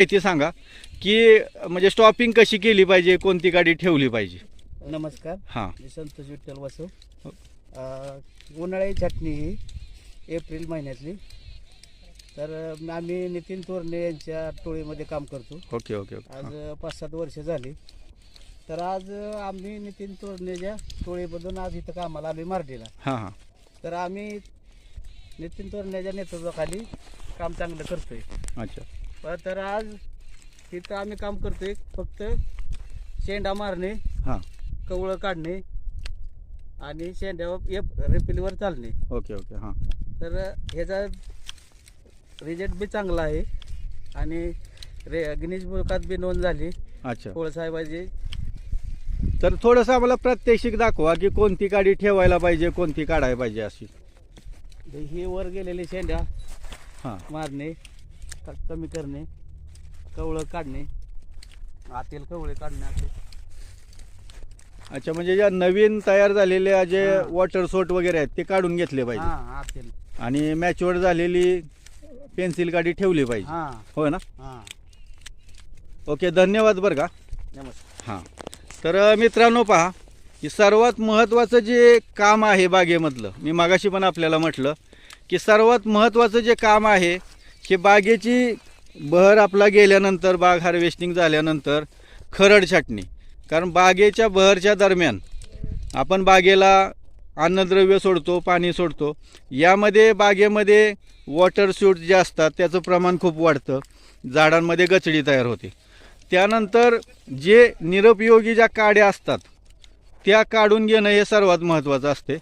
माहिती सांगा की म्हणजे स्टॉपिंग कशी केली पाहिजे, कोणती गाडी ठेवली पाहिजे. नमस्कार. हां मी संतोष विठ्ठल वसव. उन्हाळी छाटणी ही एप्रिल महिन्यातली. तर आम्ही नितीन तोरणे यांच्या टोळीमध्ये काम करतो. Okay okay okay. आज 5-7 वर्ष झाली. तर आज आम्ही नितीन तोरणेच्या टोळीमधून आज इथं कामाला आलोय मार्डीला. हां हां. तर आम्ही नितीन तोरणेच्या नेतृत्वाखाली काम चांगलं करतोय. अच्छा. तर आज इथं आम्ही काम करतोय फक्त शेंडा मारणे, हां. कवळं काढणे आणि शेंड्यावर रिपिलवर चालणे. Okay okay. हां. तर ह्याचा रिझल्ट बी चांगला आहे आणि गिनीज बुकात बी नोंद झाली अच्छा. कोळसाहेबाची. तर थोडंसं आम्हाला प्रात्यक्षिक दाखवा की कोणती गाडी ठेवायला पाहिजे, कोणती काढायला पाहिजे अशी. ही वर गेलेली शेंड्या हां मारणे, कमी करणे, कवळं काढणे, आतील कवळे काढणे असे. अच्छा, म्हणजे ज्या नवीन तयार झालेल्या जे हां. वॉटर सोट वगैरे आहेत ते काढून घेतले पाहिजे हां आतील. आणि मॅच्युअर झालेली पेन्सिल गाडी ठेवली पाहिजे. हां हो ना. हां. ओके, धन्यवाद बरं का. नमस्कार. हां. तर मित्रांनो पहा, की सर्वात महत्त्वाचं जे काम आहे बागेमधलं, मी मागाशी पण आपल्याला म्हटलं की सर्वात महत्त्वाचं जे काम आहे हे बागेची बहर आपला गेल्यानंतर, बाग हार्वेस्टिंग झाल्यानंतर खरड छाटणी. कारण बागेच्या बहरच्या दरम्यान आपण बागेला अन्नद्रव्य सोडतो, पाणी सोडतो. यामध्ये बागेमध्ये वॉटर शूट जे असतात त्याचं प्रमाण खूप वाढतं, झाडांमध्ये गचडी तयार होते. त्यानंतर जे निरुपयोगी ज्या काड्या असतात त्या काढून घेणं हे सर्वात महत्त्वाचं असते.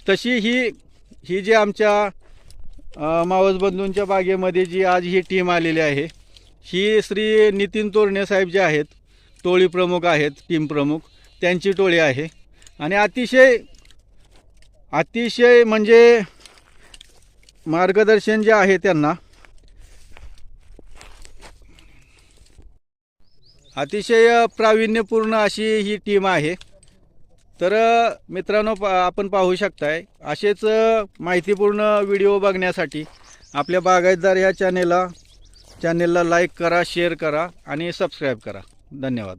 तशी ही जी आमच्या मावस बंधूंच्या बागेमध्ये जी आज ही टीम आलेली आहे, ही श्री नितीन तोरणे साहेब जे आहेत, टोळी प्रमुख आहेत, टीम प्रमुख, त्यांची टोळी आहे. आणि अतिशय म्हणजे मार्गदर्शन जे आहे त्यांना अतिशय प्रावीण्यपूर्ण अशी ही टीम आहे. तर मित्रांनो आपण पाहू शकताय, असेच माहितीपूर्ण व्हिडिओ बघण्यासाठी आपल्या बागायतदार या चॅनेलला लाईक करा, शेअर करा आणि सबस्क्राईब करा. धन्यवाद.